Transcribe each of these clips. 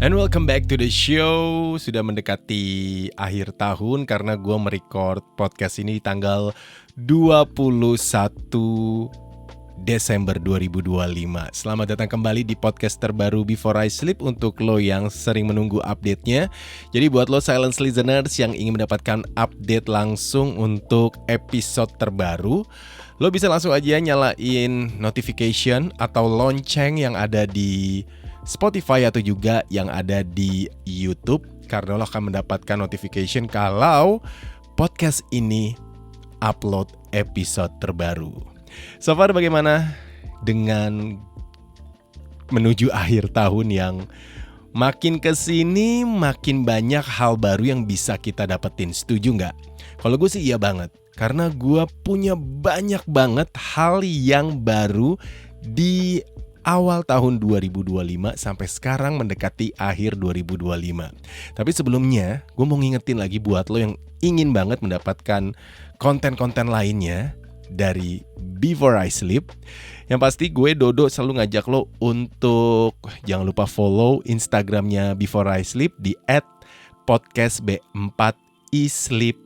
And welcome back to the show. Sudah mendekati akhir tahun karena gue merecord podcast ini di tanggal 21 Desember 2025. Selamat datang kembali di podcast terbaru Before I Sleep untuk lo yang sering menunggu update-nya. Jadi buat lo silence listeners yang ingin mendapatkan update langsung untuk episode terbaru, lo bisa langsung aja nyalain notification atau lonceng yang ada di Spotify atau juga yang ada di YouTube, karena lo akan mendapatkan notification kalau podcast ini upload episode terbaru. So far bagaimana dengan menuju akhir tahun yang makin kesini makin banyak hal baru yang bisa kita dapetin, setuju nggak? Kalau gue sih iya banget, karena gue punya banyak banget hal yang baru di awal tahun 2025 sampai sekarang mendekati akhir 2025. Tapi sebelumnya gue mau ngingetin lagi buat lo yang ingin banget mendapatkan konten-konten lainnya dari Before I Sleep. Yang pasti gue Dodo selalu ngajak lo untuk jangan lupa follow Instagramnya Before I Sleep di @podcastb4isleep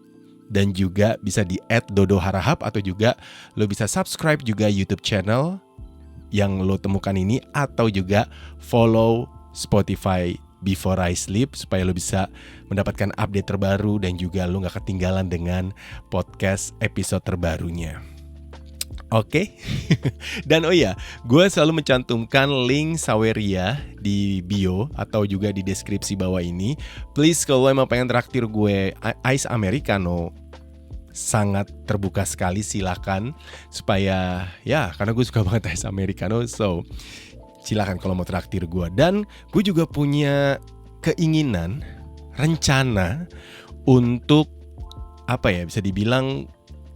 dan juga bisa di @dodoharahap, atau juga lo bisa subscribe juga YouTube channel yang lo temukan ini, atau juga follow Spotify Before I Sleep supaya lo bisa mendapatkan update terbaru dan juga lo gak ketinggalan dengan podcast episode terbarunya. Oke? Dan oh ya, gue selalu mencantumkan link Saweria di bio atau juga di deskripsi bawah ini. Please kalau emang pengen traktir gue Ice Americano, sangat terbuka sekali, silakan, supaya ya karena gue suka banget Ice Americano, so silakan kalau mau traktir gue. Dan gue juga punya keinginan, rencana untuk apa ya, bisa dibilang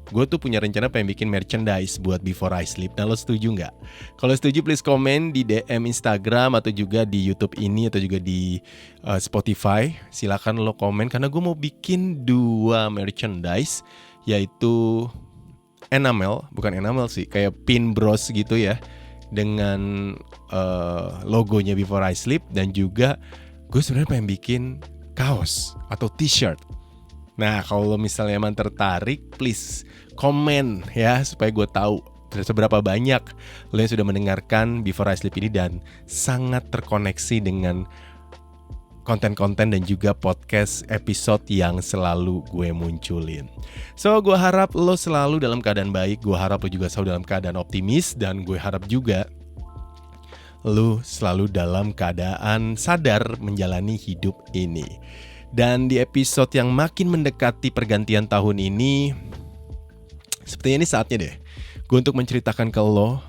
gue tuh punya rencana pengen bikin merchandise buat Before I Sleep. Nah, lo setuju nggak? Kalau setuju please komen di DM Instagram atau juga di YouTube ini atau juga di Spotify. Silakan lo komen karena gue mau bikin 2 merchandise, yaitu bukan enamel sih, kayak pin bros gitu ya, dengan logonya Before I Sleep, dan juga gue sebenarnya pengen bikin kaos atau t-shirt. Nah, kalau misalnya emang tertarik, please komen ya supaya gue tahu seberapa banyak lo yang sudah mendengarkan Before I Sleep ini dan sangat terkoneksi dengan konten-konten dan juga podcast episode yang selalu gue munculin. So, gue harap lo selalu dalam keadaan baik, gue harap lo juga selalu dalam keadaan optimis, dan gue harap juga lo selalu dalam keadaan sadar menjalani hidup ini. Dan di episode yang makin mendekati pergantian tahun ini, sepertinya ini saatnya deh gue untuk menceritakan ke lo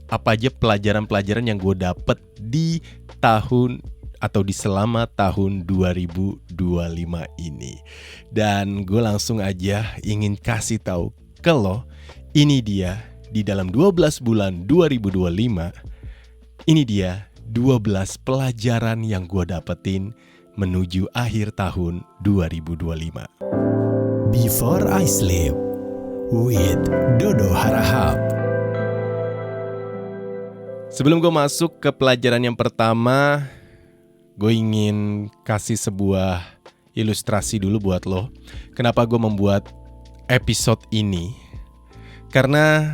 apa aja pelajaran-pelajaran yang gue dapet di tahun atau di selama tahun 2025 ini. Dan gue langsung aja ingin kasih tahu ke lo, ini dia di dalam 12 bulan 2025, ini dia 12 pelajaran yang gue dapetin menuju akhir tahun 2025. Before I Sleep with Dodo Harahap. Sebelum gue masuk ke pelajaran yang pertama, gue ingin kasih sebuah ilustrasi dulu buat lo. Kenapa gue membuat episode ini? Karena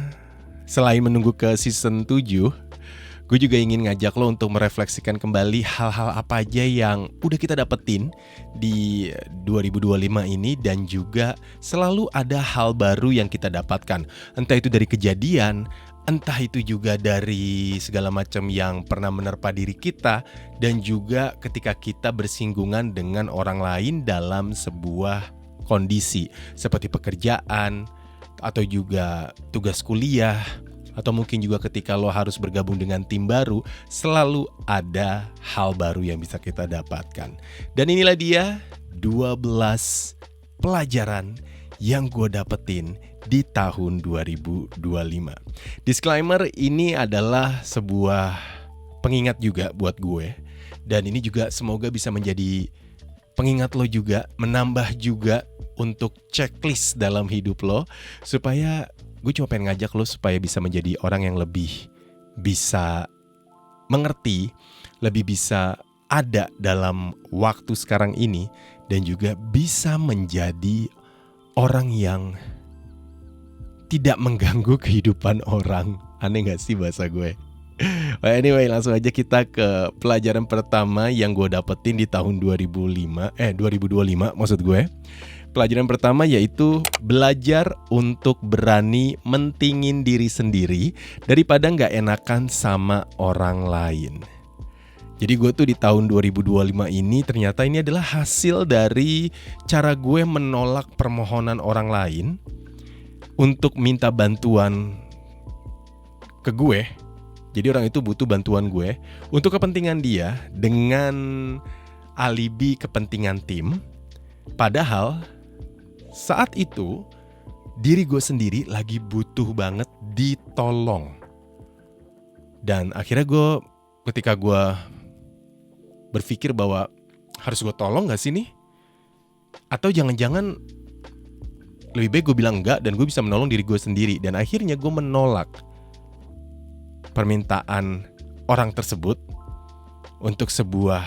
selain menunggu ke season 7, gue juga ingin ngajak lo untuk merefleksikan kembali hal-hal apa aja yang udah kita dapetin di 2025 ini, dan juga selalu ada hal baru yang kita dapatkan. Entah itu dari kejadian, entah itu juga dari segala macam yang pernah menerpa diri kita, dan juga ketika kita bersinggungan dengan orang lain dalam sebuah kondisi seperti pekerjaan atau juga tugas kuliah, atau mungkin juga ketika lo harus bergabung dengan tim baru, selalu ada hal baru yang bisa kita dapatkan. Dan inilah dia 12 pelajaran yang gue dapetin di tahun 2025. Disclaimer, ini adalah sebuah pengingat juga buat gue, dan ini juga semoga bisa menjadi pengingat lo juga, menambah juga untuk checklist dalam hidup lo, supaya gue cuma pengen ngajak lo supaya bisa menjadi orang yang lebih bisa mengerti, lebih bisa ada dalam waktu sekarang ini dan juga bisa menjadi orang yang tidak mengganggu kehidupan orang. Aneh gak sih bahasa gue? Well, anyway, langsung aja kita ke pelajaran pertama yang gue dapetin di tahun 2025 maksud gue. Pelajaran pertama yaitu belajar untuk berani mentingin diri sendiri daripada gak enakan sama orang lain. Jadi gue tuh di tahun 2025 ini ternyata ini adalah hasil dari cara gue menolak permohonan orang lain untuk minta bantuan ke gue. Jadi orang itu butuh bantuan gue untuk kepentingan dia dengan alibi kepentingan tim. Padahal saat itu diri gue sendiri lagi butuh banget ditolong. Dan akhirnya ketika gue berpikir bahwa harus gue tolong gak sih nih? Atau jangan-jangan lebih baik gue bilang enggak dan gue bisa menolong diri gue sendiri. Dan akhirnya gue menolak permintaan orang tersebut untuk sebuah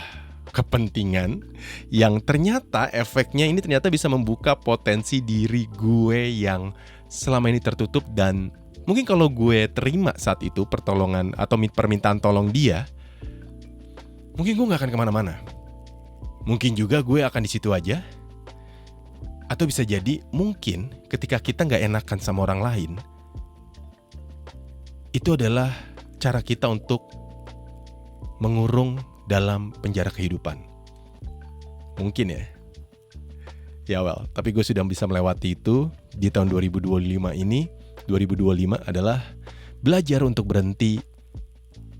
kepentingan yang ternyata efeknya ini ternyata bisa membuka potensi diri gue yang selama ini tertutup. Dan mungkin kalau gue terima saat itu pertolongan atau permintaan tolong dia, mungkin gue gak akan kemana-mana. Mungkin juga gue akan di situ aja. Atau bisa jadi mungkin ketika kita gak enakan sama orang lain, itu adalah cara kita untuk mengurung dalam penjara kehidupan. Mungkin ya. Ya well, tapi gue sudah bisa melewati itu di tahun 2025 ini. 2025 adalah belajar untuk berhenti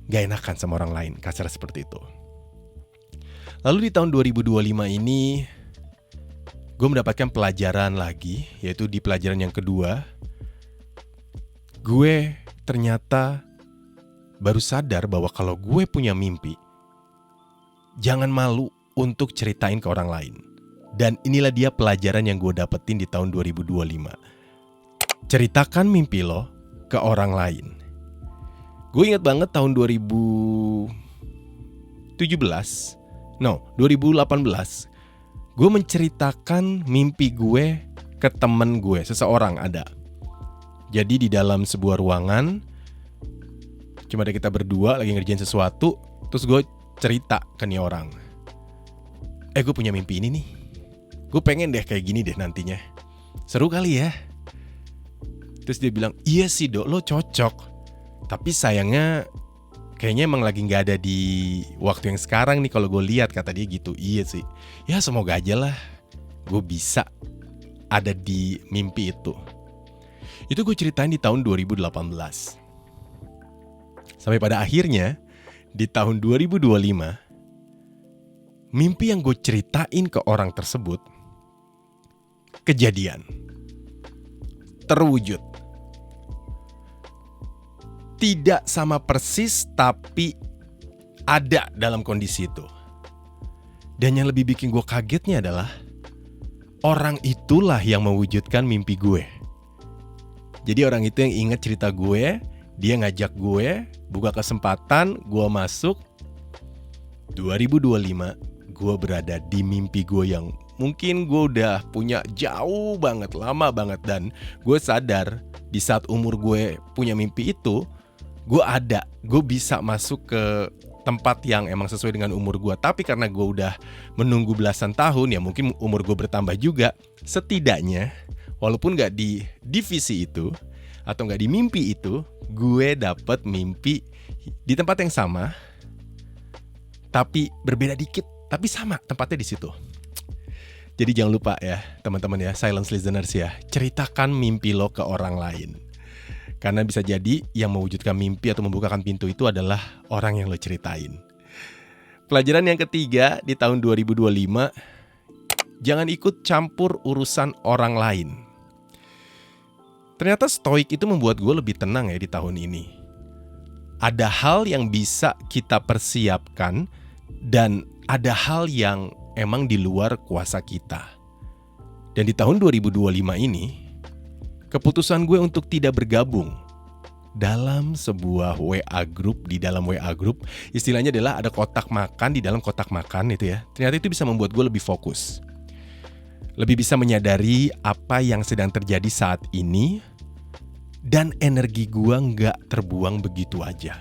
gak enakan sama orang lain, kasar seperti itu. Lalu di tahun 2025 ini gue mendapatkan pelajaran lagi, yaitu di pelajaran yang kedua. Gue ternyata baru sadar bahwa kalau gue punya mimpi, jangan malu untuk ceritain ke orang lain. Dan inilah dia pelajaran yang gue dapetin di tahun 2025. Ceritakan mimpi lo ke orang lain. Gue ingat banget tahun 2018, gue menceritakan mimpi gue ke temen gue, seseorang ada. Jadi di dalam sebuah ruangan, cuma ada kita berdua lagi ngerjain sesuatu, terus gue cerita ke nih orang. Gue punya mimpi ini nih. Gue pengen deh kayak gini deh nantinya. Seru kali ya. Terus dia bilang, iya sih Dok, lo cocok. Tapi sayangnya kayaknya emang lagi gak ada di waktu yang sekarang nih kalau gue lihat, kata dia gitu. Iya sih. Ya semoga aja lah gue bisa ada di mimpi itu. Itu gue ceritain di tahun 2018. Sampai pada akhirnya di tahun 2025, mimpi yang gue ceritain ke orang tersebut kejadian, terwujud. Tidak sama persis, tapi ada dalam kondisi itu. Dan yang lebih bikin gue kagetnya adalah orang itulah yang mewujudkan mimpi gue. Jadi orang itu yang ingat cerita gue, dia ngajak gue, buka kesempatan, gue masuk. 2025, gue berada di mimpi gue yang mungkin gue udah punya jauh banget, lama banget. Dan gue sadar di saat umur gue punya mimpi itu, gue bisa masuk ke tempat yang emang sesuai dengan umur gue. Tapi karena gue udah menunggu belasan tahun, ya mungkin umur gue bertambah juga. Setidaknya, walaupun gak di divisi itu, atau gak di mimpi itu, gue dapet mimpi di tempat yang sama, tapi berbeda dikit, tapi sama tempatnya di situ. Jadi jangan lupa ya teman-teman ya, silence listeners ya, ceritakan mimpi lo ke orang lain. Karena bisa jadi yang mewujudkan mimpi atau membukakan pintu itu adalah orang yang lo ceritain. Pelajaran yang ketiga di tahun 2025, jangan ikut campur urusan orang lain. Ternyata stoik itu membuat gue lebih tenang ya di tahun ini. Ada hal yang bisa kita persiapkan dan ada hal yang emang di luar kuasa kita. Dan di tahun 2025 ini, keputusan gue untuk tidak bergabung dalam sebuah WA group. Di dalam WA group istilahnya adalah ada kotak makan, di dalam kotak makan itu ya. Ternyata itu bisa membuat gue lebih fokus, lebih bisa menyadari apa yang sedang terjadi saat ini, dan energi gue gak terbuang begitu aja.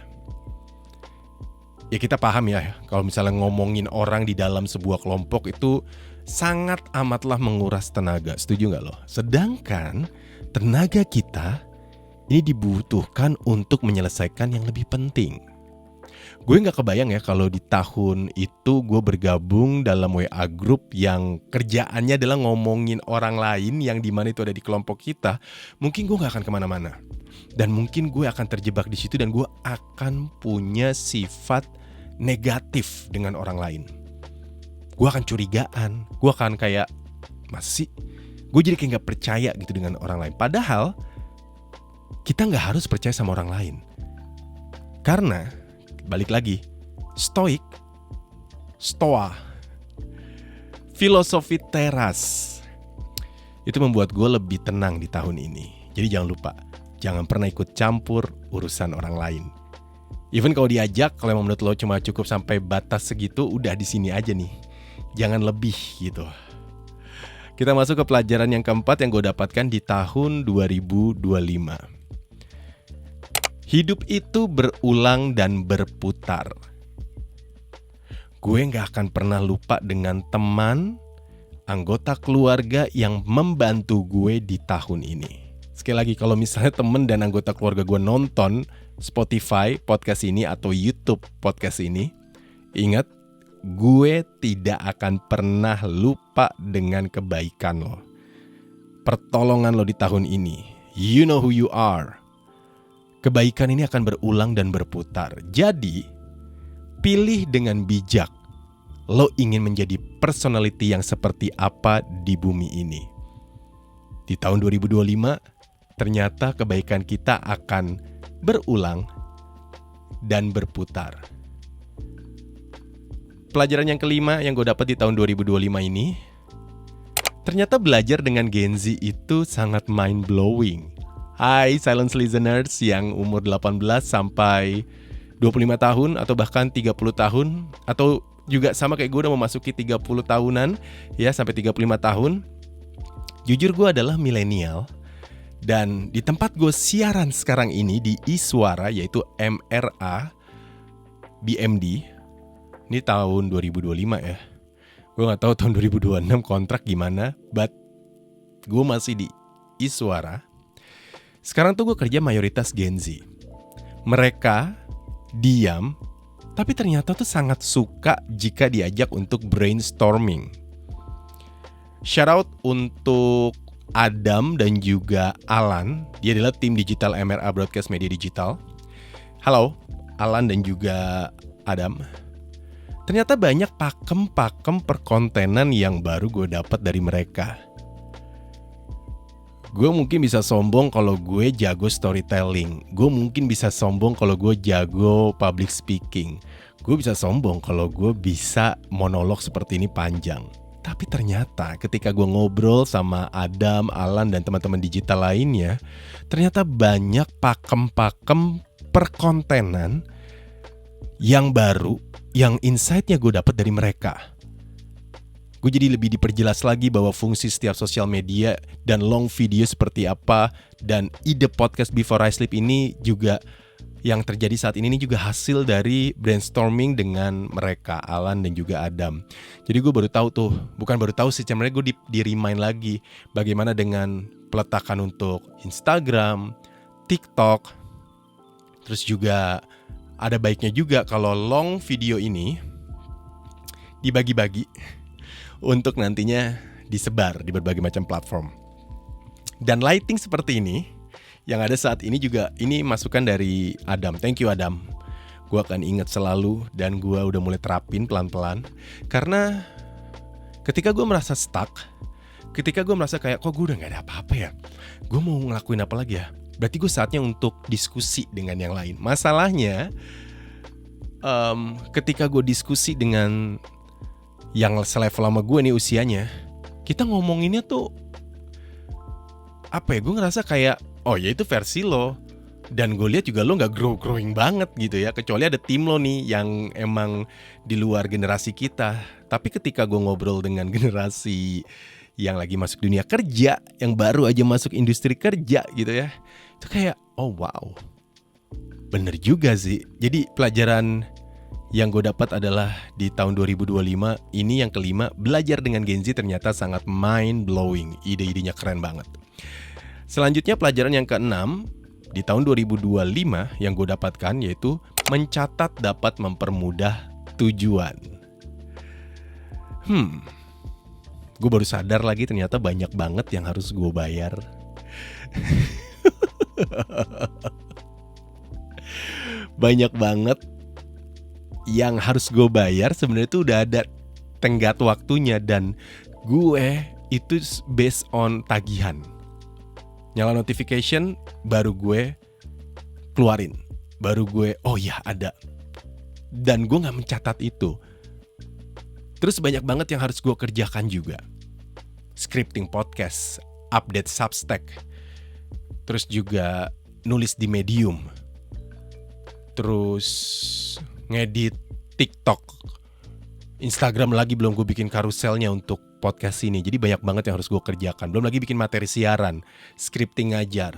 Ya kita paham ya, kalau misalnya ngomongin orang di dalam sebuah kelompok itu sangat amatlah menguras tenaga, setuju gak lo? Sedangkan tenaga kita ini dibutuhkan untuk menyelesaikan yang lebih penting. Gue gak kebayang ya kalau di tahun itu gue bergabung dalam WA group yang kerjaannya adalah ngomongin orang lain yang dimana itu ada di kelompok kita. Mungkin gue gak akan kemana-mana. Dan mungkin gue akan terjebak di situ dan gue akan punya sifat negatif dengan orang lain. Gue akan curigaan, gue akan kayak, masih? Gue jadi kayak gak percaya gitu dengan orang lain. Padahal kita gak harus percaya sama orang lain. Karena, balik lagi, Stoa, filosofi teras, itu membuat gue lebih tenang di tahun ini. Jadi jangan lupa, jangan pernah ikut campur urusan orang lain. Even kalau diajak, kalau emang menurut lo cuma cukup sampai batas segitu, udah di sini aja nih. Jangan lebih gitu. Kita masuk ke pelajaran yang keempat yang gue dapatkan di tahun 2025. Hidup itu berulang dan berputar. Gue gak akan pernah lupa dengan teman, anggota keluarga yang membantu gue di tahun ini. Sekali lagi, kalau misalnya teman dan anggota keluarga gue nonton Spotify podcast ini atau YouTube podcast ini, ingat, gue tidak akan pernah lupa dengan kebaikan lo, pertolongan lo di tahun ini. You know who you are. Kebaikan ini akan berulang dan berputar. Jadi, pilih dengan bijak. Lo ingin menjadi personality yang seperti apa di bumi ini. Di tahun 2025, ternyata kebaikan kita akan berulang dan berputar. Pelajaran yang kelima yang gue dapat di tahun 2025 ini, ternyata belajar dengan Gen Z itu sangat mind-blowing. Hai silent listeners yang umur 18 sampai 25 tahun atau bahkan 30 tahun atau juga sama kayak gue udah memasuki 30 tahunan ya sampai 35 tahun. Jujur gue adalah milenial dan di tempat gue siaran sekarang ini di Iswara yaitu MRA BMD. Ini tahun 2025 ya. Gue gak tahu tahun 2026 kontrak gimana, but gue masih di Iswara. Sekarang tuh gue kerja mayoritas Gen Z. Mereka diam, tapi ternyata tuh sangat suka jika diajak untuk brainstorming. Shout out untuk Adam dan juga Alan. Dia adalah tim digital MRA Broadcast Media Digital. Halo, Alan dan juga Adam. Ternyata banyak pakem-pakem perkontenan yang baru gue dapat dari mereka. Gue mungkin bisa sombong kalau gue jago storytelling. Gue mungkin bisa sombong kalau gue jago public speaking. Gue bisa sombong kalau gue bisa monolog seperti ini panjang. Tapi ternyata ketika gue ngobrol sama Adam, Alan, dan teman-teman digital lainnya, ternyata banyak pakem-pakem perkontenan yang baru, yang insight-nya gue dapat dari mereka. Gue jadi lebih diperjelas lagi bahwa fungsi setiap sosial media dan long video seperti apa. Dan ide podcast Before I Sleep ini juga yang terjadi saat ini juga hasil dari brainstorming dengan mereka, Alan dan juga Adam. Jadi gue baru tahu tuh, bukan baru tahu sih, sebenarnya gue di-remind lagi bagaimana dengan peletakan untuk Instagram, TikTok. Terus juga ada baiknya juga kalau long video ini dibagi-bagi untuk nantinya disebar di berbagai macam platform. Dan lighting seperti ini yang ada saat ini juga, ini masukan dari Adam. Thank you Adam. Gue akan ingat selalu dan gue udah mulai terapin pelan-pelan. Karena ketika gue merasa stuck, ketika gue merasa kayak kok gue udah gak ada apa-apa ya, gue mau ngelakuin apa lagi ya, berarti gue saatnya untuk diskusi dengan yang lain. Masalahnya ketika gue diskusi dengan yang selevel sama gue nih usianya, kita ngomonginnya tuh apa ya, gue ngerasa kayak oh ya itu versi lo, Dan gue lihat juga lo gak growing banget gitu ya. Kecuali ada tim lo nih yang emang di luar generasi kita. Tapi ketika gue ngobrol dengan generasi yang lagi masuk dunia kerja, yang baru aja masuk industri kerja gitu ya, itu kayak oh wow, bener juga sih. Jadi pelajaran yang gue dapat adalah di tahun 2025 ini yang kelima, belajar dengan Gen Z ternyata sangat mind blowing. Ide-idenya keren banget. Selanjutnya pelajaran yang keenam di tahun 2025 yang gue dapatkan yaitu mencatat dapat mempermudah tujuan. Gue baru sadar lagi ternyata banyak banget yang harus gue bayar. Banyak banget yang harus gue bayar, sebenarnya itu udah ada tenggat waktunya dan gue itu based on tagihan. Nyala notification baru gue keluarin, baru gue oh ya ada, dan gue nggak mencatat itu. Terus banyak banget yang harus gue kerjakan juga, scripting podcast, update Substack, terus juga nulis di Medium, terus ngedit TikTok, Instagram lagi belum gue bikin karuselnya untuk podcast ini. Jadi banyak banget yang harus gue kerjakan. Belum lagi bikin materi siaran, scripting ngajar.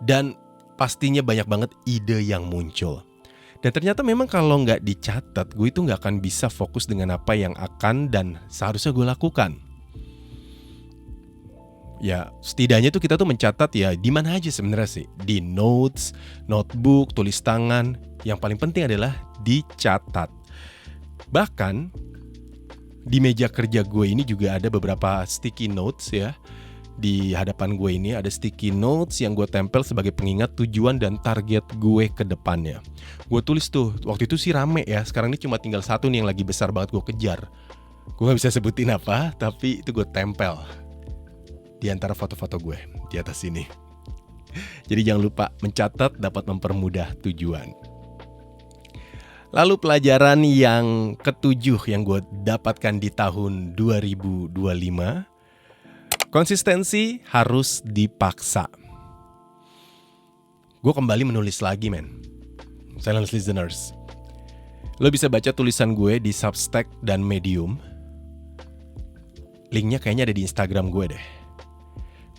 Dan pastinya banyak banget ide yang muncul. Dan ternyata memang kalau nggak dicatat, gue itu nggak akan bisa fokus dengan apa yang akan dan seharusnya gue lakukan. Ya setidaknya tuh kita tuh mencatat ya di mana aja sebenarnya sih. Di notes, notebook, tulis tangan. Yang paling penting adalah dicatat. Bahkan di meja kerja gue ini juga ada beberapa sticky notes ya. Di hadapan gue ini ada sticky notes yang gue tempel sebagai pengingat tujuan dan target gue ke depannya. Gue tulis tuh, waktu itu sih rame ya. Sekarang ini cuma tinggal satu nih yang lagi besar banget gue kejar. Gue gak bisa sebutin apa, tapi itu gue tempel di antara foto-foto gue di atas sini. Jadi jangan lupa mencatat dapat mempermudah tujuan. Lalu pelajaran yang ketujuh yang gue dapatkan di tahun 2025, konsistensi harus dipaksa. Gue kembali menulis lagi men, silent listeners. Lo bisa baca tulisan gue di Substack dan Medium. Linknya kayaknya ada di Instagram gue deh.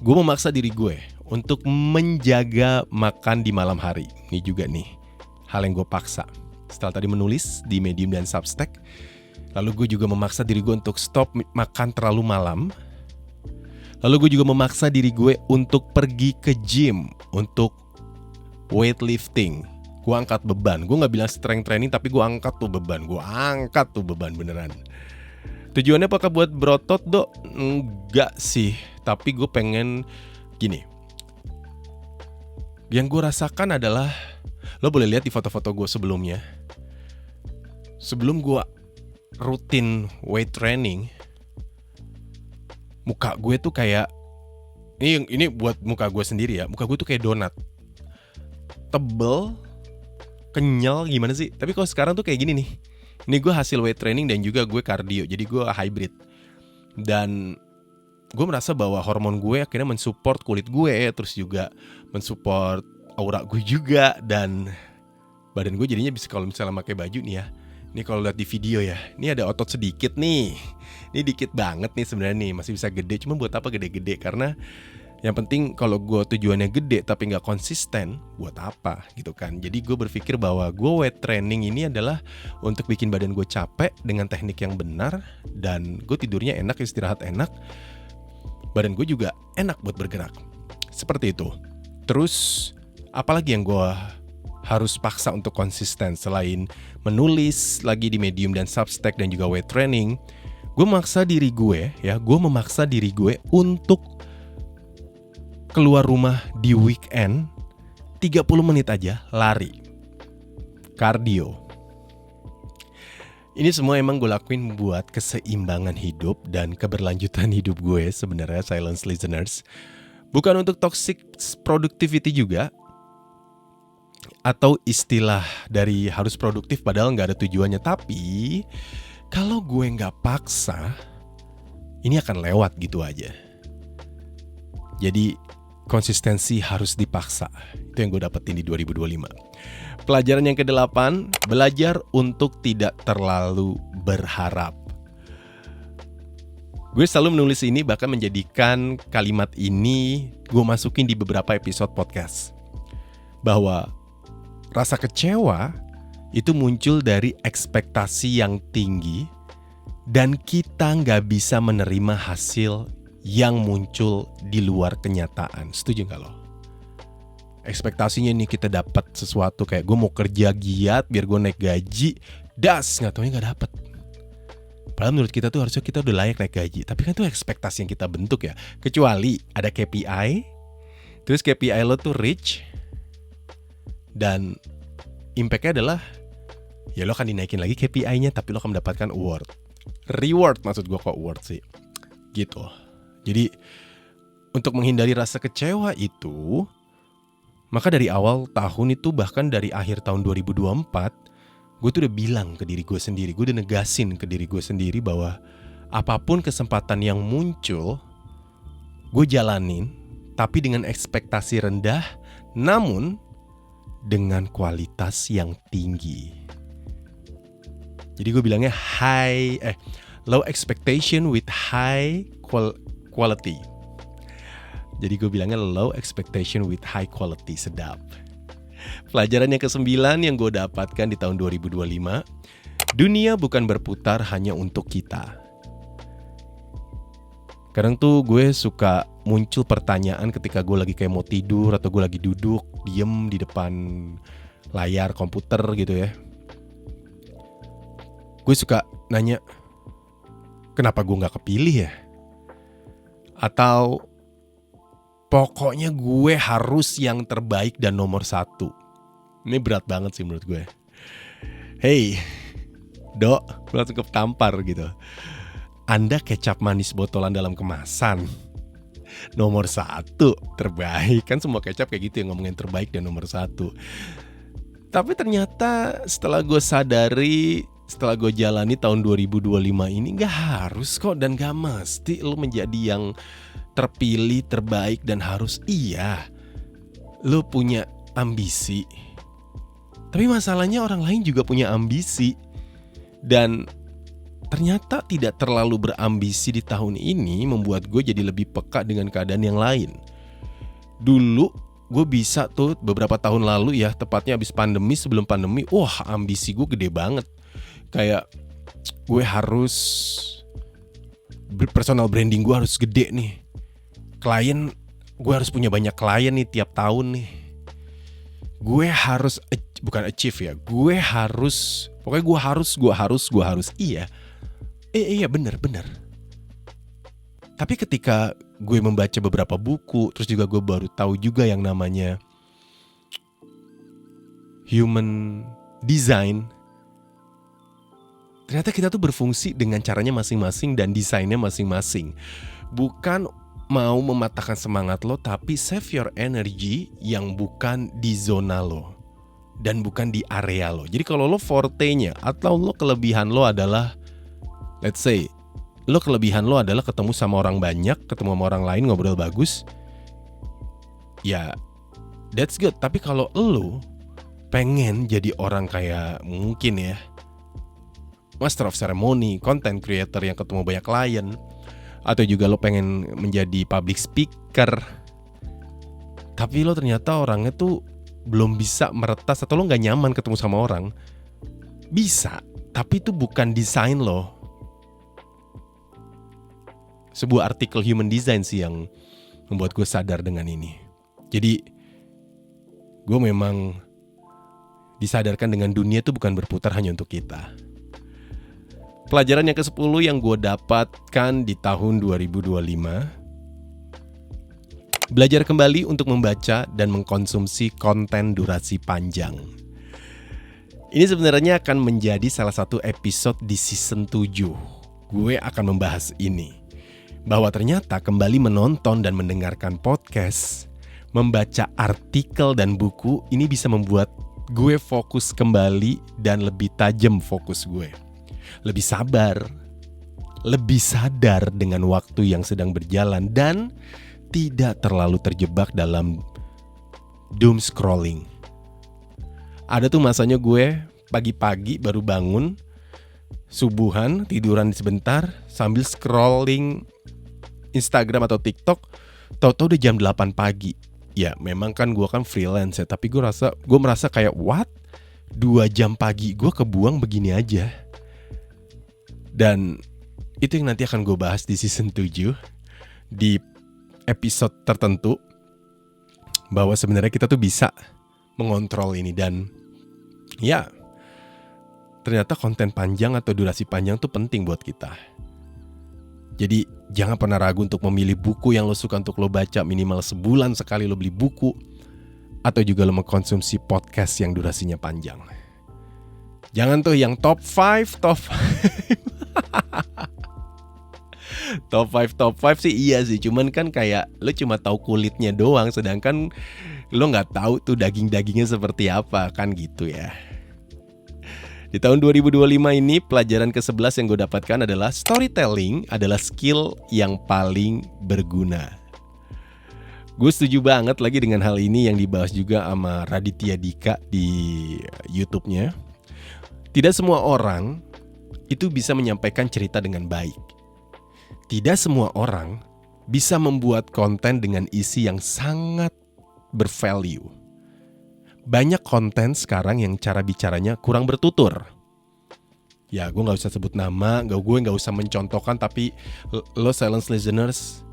Gue memaksa diri gue untuk menjaga makan di malam hari. Ini juga nih hal yang gue paksa. Setelah tadi menulis di Medium dan Substack, lalu gue juga memaksa diri gue untuk stop makan terlalu malam. Lalu gue juga memaksa diri gue untuk pergi ke gym, untuk weightlifting. Gue angkat beban. Gue gak bilang strength training, tapi gue angkat tuh beban. Gue angkat tuh beban beneran. Tujuannya apakah buat berotot, Dok? Enggak sih. Tapi gue pengen gini. Yang gue rasakan adalah, lo boleh lihat di foto-foto gue sebelumnya. Sebelum gue rutin weight training, muka gue tuh kayak, ini buat muka gue sendiri ya, muka gue tuh kayak donat, tebel, kenyal gimana sih. Tapi kalau sekarang tuh kayak gini nih. Ini gue hasil weight training dan juga gue cardio, jadi gue hybrid. Dan gue merasa bahwa hormon gue akhirnya mensupport kulit gue, terus juga mensupport aura gue juga, dan badan gue jadinya bisa, kalau misalnya pakai baju nih ya. Ini kalau lihat di video ya, ini ada otot sedikit nih. Ini dikit banget nih sebenarnya nih, masih bisa gede. Cuma buat apa gede-gede? Karena yang penting kalau gue tujuannya gede tapi nggak konsisten, buat apa gitu kan? Jadi gue berpikir bahwa gue weight training ini adalah untuk bikin badan gue capek dengan teknik yang benar, dan gue tidurnya enak, istirahat enak, badan gue juga enak buat bergerak. Seperti itu. Terus apalagi yang gue harus paksa untuk konsisten selain menulis lagi di Medium dan Substack dan juga weight training? Gue memaksa diri gue untuk keluar rumah di weekend 30 menit aja lari, kardio. Ini semua emang gue lakuin buat keseimbangan hidup dan keberlanjutan hidup gue sebenarnya, silent listeners. Bukan untuk toxic productivity juga, atau istilah dari harus produktif padahal gak ada tujuannya. Tapi kalau gue gak paksa, ini akan lewat gitu aja. Jadi konsistensi harus dipaksa. Itu yang gue dapetin di 2025. Pelajaran yang ke-8, belajar untuk tidak terlalu berharap. Gue selalu menulis ini, bahkan menjadikan kalimat ini gue masukin di beberapa episode podcast. Bahwa rasa kecewa itu muncul dari ekspektasi yang tinggi dan kita nggak bisa menerima hasil yang muncul di luar kenyataan. Setuju nggak lo? Ekspektasinya nih kita dapat sesuatu kayak gue mau kerja giat biar gue naik gaji, nggak taunya nggak dapet. Padahal menurut kita tuh harusnya kita udah layak naik gaji. Tapi kan itu ekspektasi yang kita bentuk ya. Kecuali ada KPI, terus KPI lo tuh reach, dan impact-nya adalah ya lo akan dinaikin lagi KPI-nya, tapi lo akan mendapatkan award. Reward maksud gue kok award sih. Gitu. Jadi untuk menghindari rasa kecewa itu, maka dari awal tahun itu, bahkan dari akhir tahun 2024, gue tuh udah bilang ke diri gue sendiri, gue udah negasin ke diri gue sendiri bahwa apapun kesempatan yang muncul, gue jalanin, tapi dengan ekspektasi rendah, namun dengan kualitas yang tinggi. Jadi gue bilangnya low expectation with high quality. Jadi gue bilangnya low expectation with high quality, sedap. Pelajaran yang ke-9 yang gue dapatkan di tahun 2025, dunia bukan berputar hanya untuk kita. Kadang tuh gue suka muncul pertanyaan ketika gue lagi kayak mau tidur atau gue lagi duduk diem di depan layar komputer gitu ya. Gue suka nanya, kenapa gue gak kepilih ya? Atau pokoknya gue harus yang terbaik dan nomor 1. Ini berat banget sih menurut gue. Hey, Dok, langsung ketampar gitu. Anda kecap manis botolan dalam kemasan. Nomor 1, terbaik. Kan semua kecap kayak gitu yang ngomongin terbaik dan nomor 1. Tapi ternyata setelah gue sadari, setelah gue jalani tahun 2025 ini, gak harus kok dan gak mesti lo menjadi yang terpilih, terbaik dan harus. Iya, lo punya ambisi. Tapi masalahnya orang lain juga punya ambisi. Dan ternyata tidak terlalu berambisi di tahun ini membuat gue jadi lebih peka dengan keadaan yang lain. Dulu gue bisa tuh beberapa tahun lalu ya, tepatnya habis pandemi, sebelum pandemi, wah ambisi gue gede banget. Kayak gue harus, personal branding gue harus gede nih. Klien, gue harus punya banyak klien nih tiap tahun nih. Gue harus, bukan achieve ya, gue harus, pokoknya gue harus, iya benar. Tapi ketika gue membaca beberapa buku, terus juga gue baru tahu juga yang namanya human design. Ternyata kita tuh berfungsi dengan caranya masing-masing dan desainnya masing-masing. Bukan mau mematahkan semangat lo, tapi save your energy yang bukan di zona lo dan bukan di area lo. Jadi kalau lo forte-nya atau lo kelebihan lo adalah, let's say lo kelebihan lo adalah ketemu sama orang banyak, ketemu sama orang lain, ngobrol bagus, ya that's good. Tapi kalau lo pengen jadi orang kayak mungkin ya master of ceremony, content creator yang ketemu banyak klien, atau juga lo pengen menjadi public speaker, tapi lo ternyata orangnya tuh belum bisa meretas atau lo gak nyaman ketemu sama orang. Bisa, tapi itu bukan desain lo. Sebuah artikel Human Design sih yang membuat gue sadar dengan ini. Jadi gue memang disadarkan dengan dunia itu bukan berputar hanya untuk kita. Pelajaran yang ke-10 yang gue dapatkan di tahun 2025, belajar kembali untuk membaca dan mengkonsumsi konten durasi panjang. Ini sebenarnya akan menjadi salah satu episode di season 7. Gue akan membahas ini, bahwa ternyata kembali menonton dan mendengarkan podcast, membaca artikel dan buku, ini bisa membuat gue fokus kembali dan lebih tajam fokus gue. Lebih sabar, lebih sadar dengan waktu yang sedang berjalan, dan tidak terlalu terjebak dalam doom scrolling. Ada tuh masanya gue pagi-pagi baru bangun, subuhan, tiduran sebentar, sambil scrolling Instagram atau TikTok, tahu-tahu udah jam 8 pagi. Ya memang kan gue kan freelance ya, tapi gue merasa kayak what? 2 jam pagi gue kebuang begini aja. Dan itu yang nanti akan gue bahas di season 7 di episode tertentu, bahwa sebenarnya kita tuh bisa mengontrol ini. Dan ya ternyata konten panjang atau durasi panjang tuh penting buat kita. Jadi jangan pernah ragu untuk memilih buku yang lo suka untuk lo baca. Minimal sebulan sekali lo beli buku, atau juga lo mengkonsumsi podcast yang durasinya panjang. Jangan tuh yang top 5 Top 5 sih iya sih, cuman kan kayak lo cuma tahu kulitnya doang, sedangkan lo nggak tahu tuh daging-dagingnya seperti apa kan gitu ya. Di tahun 2025 ini pelajaran ke-11 yang gue dapatkan adalah storytelling adalah skill yang paling berguna. Gue setuju banget lagi dengan hal ini yang dibahas juga sama Raditya Dika di YouTube-nya. Tidak semua orang itu bisa menyampaikan cerita dengan baik. Tidak semua orang bisa membuat konten dengan isi yang sangat bervalue. Banyak konten sekarang yang cara bicaranya kurang bertutur. Ya gue gak usah sebut nama, gue gak usah mencontohkan, tapi lo silent listeners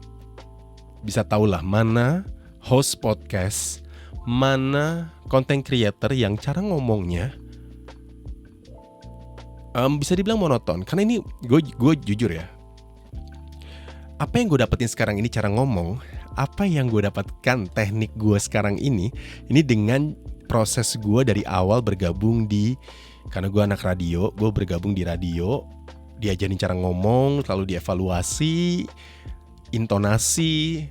bisa tahulah mana host podcast, mana content creator yang cara ngomongnya bisa dibilang monoton. Karena ini gue jujur ya, apa yang gue dapetin sekarang ini cara ngomong, apa yang gue dapatkan teknik gue sekarang ini dengan proses gue dari awal bergabung karena gue anak radio, gue bergabung di radio, diajarin cara ngomong, lalu dievaluasi, intonasi,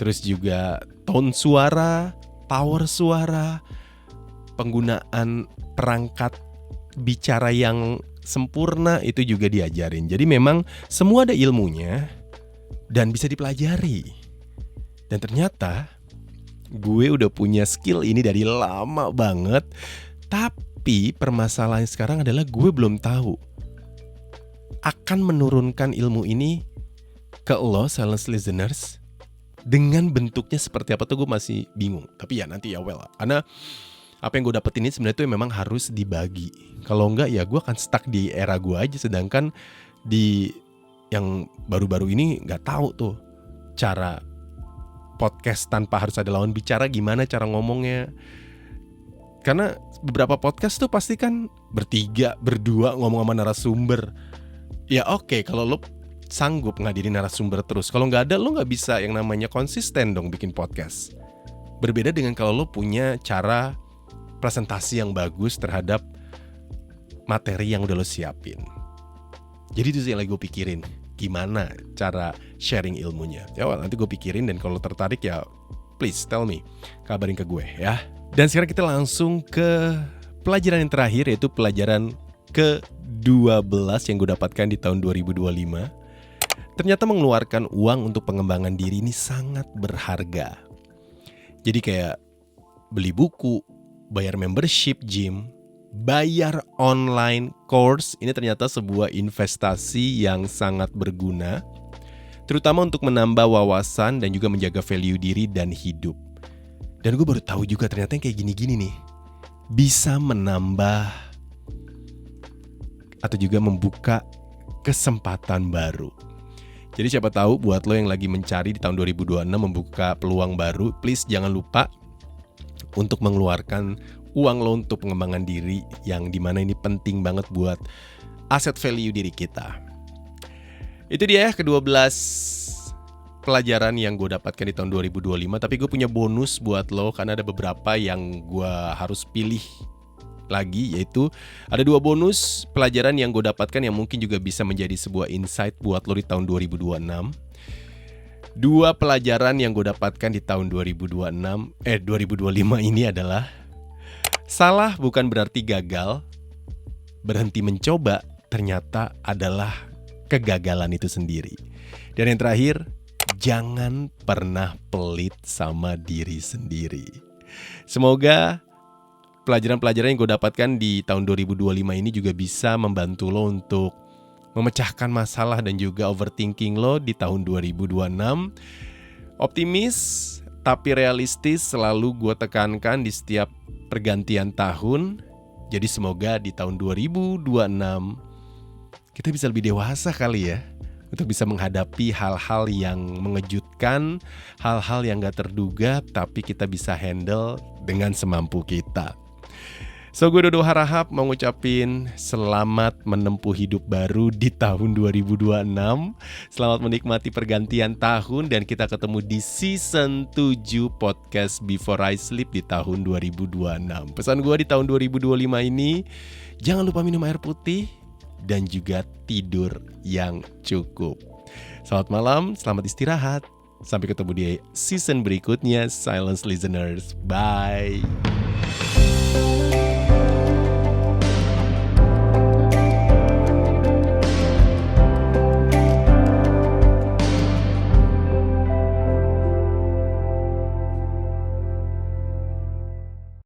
terus juga tone suara, power suara, penggunaan perangkat bicara yang sempurna itu juga diajarin. Jadi memang semua ada ilmunya dan bisa dipelajari. Dan ternyata gue udah punya skill ini dari lama banget. Tapi permasalahan sekarang adalah gue belum tahu akan menurunkan ilmu ini ke lo silent listeners dengan bentuknya seperti apa tuh gue masih bingung. Tapi ya nanti ya karena apa yang gue dapet ini sebenarnya tuh memang harus dibagi. Kalau enggak ya gue akan stuck di era gue aja. Sedangkan di yang baru-baru ini gak tahu tuh cara podcast tanpa harus ada lawan bicara, gimana cara ngomongnya. Karena beberapa podcast tuh pasti kan bertiga, berdua ngomong sama narasumber. Ya oke, kalau lo sanggup ngadirin narasumber terus. Kalau gak ada, lo gak bisa yang namanya konsisten dong bikin podcast. Berbeda dengan kalau lo punya cara presentasi yang bagus terhadap materi yang udah lo siapin. Jadi itu sih yang lagi gue pikirin, gimana cara sharing ilmunya. Ya nanti gue pikirin, dan kalau tertarik ya please tell me, kabarin ke gue ya. Dan sekarang kita langsung ke pelajaran yang terakhir, yaitu pelajaran ke-12 yang gue dapatkan di tahun 2025. Ternyata mengeluarkan uang untuk pengembangan diri ini sangat berharga. Jadi kayak beli buku, bayar membership gym, bayar online course, ini ternyata sebuah investasi yang sangat berguna, terutama untuk menambah wawasan dan juga menjaga value diri dan hidup. Dan gue baru tahu juga ternyata yang kayak gini-gini nih bisa menambah atau juga membuka kesempatan baru. Jadi siapa tahu buat lo yang lagi mencari di tahun 2026 membuka peluang baru, please jangan lupa untuk mengeluarkan uang lo untuk pengembangan diri, yang dimana ini penting banget buat aset value diri kita. Itu dia ke-12 pelajaran yang gue dapatkan di tahun 2025. Tapi gue punya bonus buat lo, karena ada beberapa yang gue harus pilih lagi, yaitu ada 2 bonus pelajaran yang gue dapatkan yang mungkin juga bisa menjadi sebuah insight buat lo di tahun 2026. 2 pelajaran yang gue dapatkan di tahun 2025 ini adalah: salah bukan berarti gagal, berhenti mencoba ternyata adalah kegagalan itu sendiri. Dan yang terakhir, jangan pernah pelit sama diri sendiri. Semoga pelajaran-pelajaran yang gue dapatkan di tahun 2025 ini juga bisa membantu lo untuk memecahkan masalah dan juga overthinking lo di tahun 2026. Optimis tapi realistis selalu gue tekankan di setiap pergantian tahun. Jadi semoga di tahun 2026 kita bisa lebih dewasa kali ya, untuk bisa menghadapi hal-hal yang mengejutkan, hal-hal yang gak terduga, tapi kita bisa handle dengan semampu kita. So, gue Dodo Harahap mau ngucapin selamat menempuh hidup baru di tahun 2026. Selamat menikmati pergantian tahun dan kita ketemu di season 7 podcast Before I Sleep di tahun 2026. Pesan gue di tahun 2025 ini, jangan lupa minum air putih dan juga tidur yang cukup. Selamat malam, selamat istirahat. Sampai ketemu di season berikutnya, Silence Listeners. Bye.